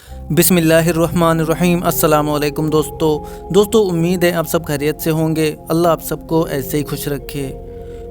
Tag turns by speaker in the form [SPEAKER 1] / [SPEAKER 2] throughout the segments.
[SPEAKER 1] بسم اللہ الرحمن الرحیم۔ السلام علیکم دوستو امید ہے آپ سب خیریت سے ہوں گے۔ اللہ آپ سب کو ایسے ہی خوش رکھے۔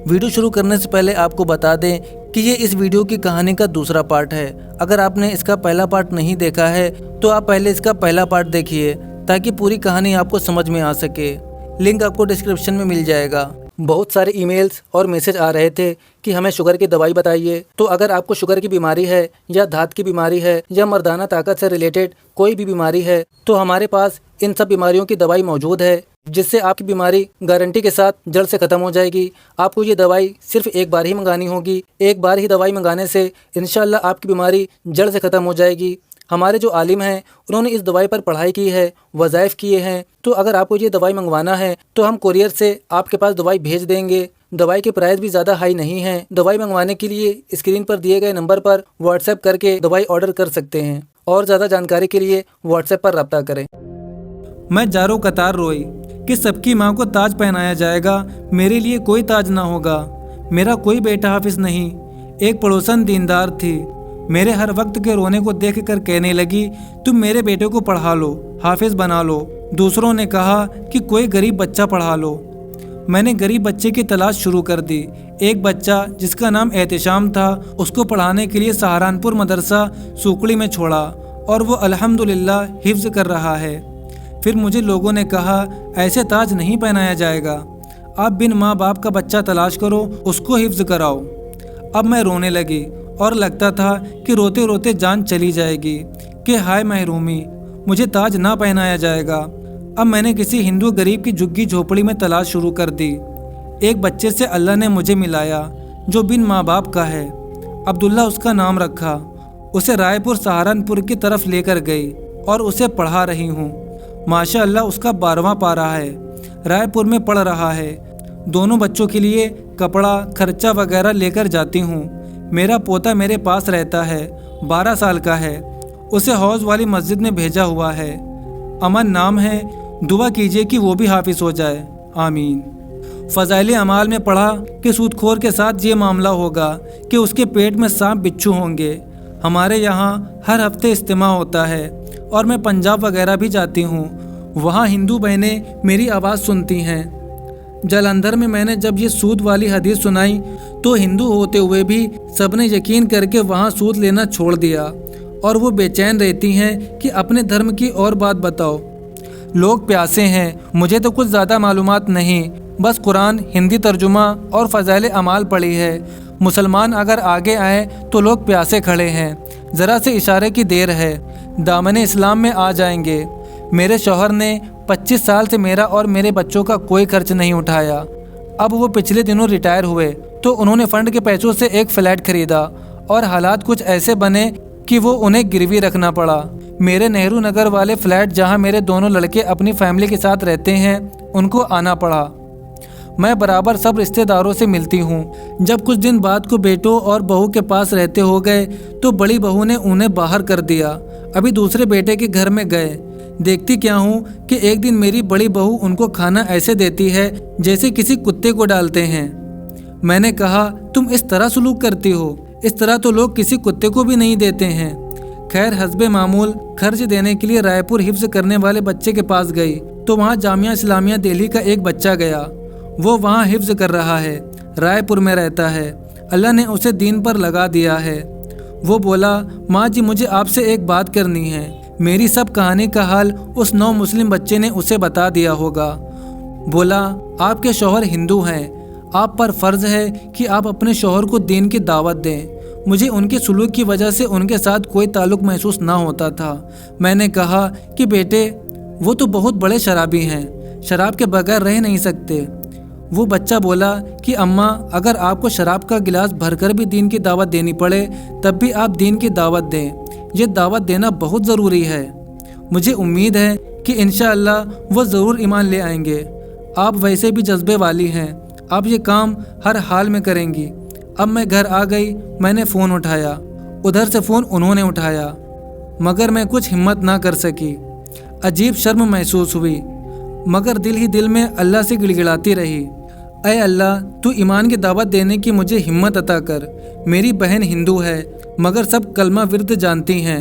[SPEAKER 1] ویڈیو شروع کرنے سے پہلے آپ کو بتا دیں کہ یہ اس ویڈیو کی کہانی کا دوسرا پارٹ ہے۔ اگر آپ نے اس کا پہلا پارٹ نہیں دیکھا ہے تو آپ پہلے اس کا پہلا پارٹ دیکھیے تاکہ پوری کہانی آپ کو سمجھ میں آ سکے۔ لنک آپ کو ڈسکرپشن میں مل جائے گا۔ بہت سارے ای میلز اور میسج آ رہے تھے کہ ہمیں شوگر کی دوائی بتائیے۔ تو اگر آپ کو شوگر کی بیماری ہے یا دھات کی بیماری ہے یا مردانہ طاقت سے ریلیٹڈ کوئی بھی بیماری ہے تو ہمارے پاس ان سب بیماریوں کی دوائی موجود ہے، جس سے آپ کی بیماری گارنٹی کے ساتھ جڑ سے ختم ہو جائے گی۔ آپ کو یہ دوائی صرف ایک بار ہی منگانی ہوگی۔ ایک بار ہی دوائی منگانے سے انشاءاللہ آپ کی بیماری جڑ سے ختم ہو جائے گی۔ ہمارے جو عالم ہیں انہوں نے اس دوائی پر پڑھائی کی ہے، وظائف کیے ہیں۔ تو اگر آپ کو یہ دوائی منگوانا ہے تو ہم کوریئر سے آپ کے پاس دوائی بھیج دیں گے۔ دوائی کے پرائز بھی زیادہ ہائی نہیں ہیں۔ دوائی منگوانے کے لیے اسکرین پر دیے گئے نمبر پر واٹس ایپ کر کے دوائی آرڈر کر سکتے ہیں، اور زیادہ جانکاری کے لیے واٹس ایپ پر رابطہ کریں۔
[SPEAKER 2] میں جارو قطار روئی کہ سب کی ماں کو تاج پہنایا جائے گا، میرے لیے کوئی تاج نہ ہوگا۔ میرا کوئی بیٹا حافظ نہیں۔ ایک پڑوسن دیندار تھی، میرے ہر وقت کے رونے کو دیکھ کر کہنے لگی تم میرے بیٹے کو پڑھا لو، حافظ بنا لو۔ دوسروں نے کہا کہ کوئی غریب بچہ پڑھا لو۔ میں نے غریب بچے کی تلاش شروع کر دی۔ ایک بچہ جس کا نام احتشام تھا، اس کو پڑھانے کے لیے سہارنپور مدرسہ سوکڑی میں چھوڑا، اور وہ الحمدللہ حفظ کر رہا ہے۔ پھر مجھے لوگوں نے کہا ایسے تاج نہیں پہنایا جائے گا، آپ بن ماں باپ کا بچہ تلاش کرو، اس کو حفظ کراؤ۔ اب میں رونے لگی اور لگتا تھا کہ روتے روتے جان چلی جائے گی کہ ہائے محرومی، مجھے تاج نہ پہنایا جائے گا۔ اب میں نے کسی ہندو غریب کی جھگی جھوپڑی میں تلاش شروع کر دی۔ ایک بچے سے اللہ نے مجھے ملایا جو بن ماں باپ کا ہے، عبداللہ اس کا نام رکھا۔ اسے رائے پور سہارنپور کی طرف لے کر گئی اور اسے پڑھا رہی ہوں۔ ماشاء اللہ اس کا 12واں پارہ ہے، رائے پور میں پڑھ رہا ہے۔ دونوں بچوں کے لیے کپڑا خرچہ وغیرہ لے کر جاتی ہوں۔ میرا پوتا میرے پاس رہتا ہے، 12 سال کا ہے۔ اسے حوض والی مسجد میں بھیجا ہوا ہے، امن نام ہے، دعا کیجیے کہ وہ بھی حافظ ہو جائے، آمین۔ فضائل اعمال میں پڑھا کہ سود خور کے ساتھ یہ معاملہ ہوگا کہ اس کے پیٹ میں سانپ بچھو ہوں گے۔ ہمارے یہاں ہر ہفتے اجتماع ہوتا ہے اور میں پنجاب وغیرہ بھی جاتی ہوں، وہاں ہندو بہنیں میری آواز سنتی ہیں۔ جلندھر میں نے جب یہ سود والی حدیث سنائی تو ہندو ہوتے ہوئے بھی سب نے یقین کر کے وہاں سود لینا چھوڑ دیا، اور وہ بے چین رہتی ہیں کہ اپنے دھرم کی اور بات بتاؤ۔ لوگ پیاسے ہیں، مجھے تو کچھ زیادہ معلومات نہیں، بس قرآن ہندی ترجمہ اور فضائل اعمال پڑھی ہے۔ مسلمان اگر آگے آئے تو لوگ پیاسے کھڑے ہیں، ذرا سے اشارے کی دیر ہے، دامن اسلام میں آ جائیں گے۔ میرے شوہر نے 25 سال سے میرا اور میرے بچوں کا کوئی خرچ نہیں اٹھایا۔ اب وہ پچھلے دنوں ریٹائر ہوئے تو انہوں نے فنڈ کے پیسوں سے ایک فلیٹ خریدا، اور حالات کچھ ایسے بنے کہ وہ انہیں گروی رکھنا پڑا۔ میرے نہرو نگر والے فلیٹ جہاں میرے دونوں لڑکے اپنی فیملی کے ساتھ رہتے ہیں، ان کو آنا پڑا۔ میں برابر سب رشتہ داروں سے ملتی ہوں۔ جب کچھ دن بعد کو بیٹوں اور بہو کے پاس رہتے ہو گئے تو بڑی بہو نے انہیں باہر کر دیا۔ ابھی دوسرے بیٹے کے گھر میں گئے، دیکھتی کیا ہوں کہ ایک دن میری بڑی بہو ان کو کھانا ایسے دیتی ہے جیسے کسی کتے کو ڈالتے ہیں۔ میں نے کہا تم اس طرح سلوک کرتی ہو؟ اس طرح تو لوگ کسی کتے کو بھی نہیں دیتے ہیں۔ خیر حسب معمول خرچ دینے کے لیے رائے پور حفظ کرنے والے بچے کے پاس گئی تو وہاں جامعہ اسلامیہ دہلی کا ایک بچہ گیا۔ وہ وہاں حفظ کر رہا ہے، رائے پور میں رہتا ہے، اللہ نے اسے دین پر لگا دیا ہے۔ وہ بولا ماں جی مجھے آپ سے ایک بات کرنی ہے۔ میری سب کہانی کا حال اس نو مسلم بچے نے اسے بتا دیا ہوگا۔ بولا آپ کے شوہر ہندو ہیں، آپ پر فرض ہے کہ آپ اپنے شوہر کو دین کی دعوت دیں۔ مجھے ان کے سلوک کی وجہ سے ان کے ساتھ کوئی تعلق محسوس نہ ہوتا تھا۔ میں نے کہا کہ بیٹے وہ تو بہت بڑے شرابی ہیں، شراب کے بغیر رہ نہیں سکتے۔ وہ بچہ بولا کہ اماں اگر آپ کو شراب کا گلاس بھر کر بھی دین کی دعوت دینی پڑے تب بھی آپ دین کی دعوت دیں، یہ دعوت دینا بہت ضروری ہے۔ مجھے امید ہے کہ انشاءاللہ وہ ضرور ایمان لے آئیں گے۔ آپ ویسے بھی جذبے والی ہیں، آپ یہ کام ہر حال میں کریں گی۔ اب میں گھر آ گئی، میں نے فون اٹھایا، ادھر سے فون انہوں نے اٹھایا، مگر میں کچھ ہمت نہ کر سکی۔ عجیب شرم محسوس ہوئی، مگر دل ہی دل میں اللہ سے گڑگڑاتی رہی، اے اللہ تو ایمان کی دعوت دینے کی مجھے ہمت عطا کر۔ میری بہن ہندو ہے مگر سب کلمہ ورد جانتی ہیں،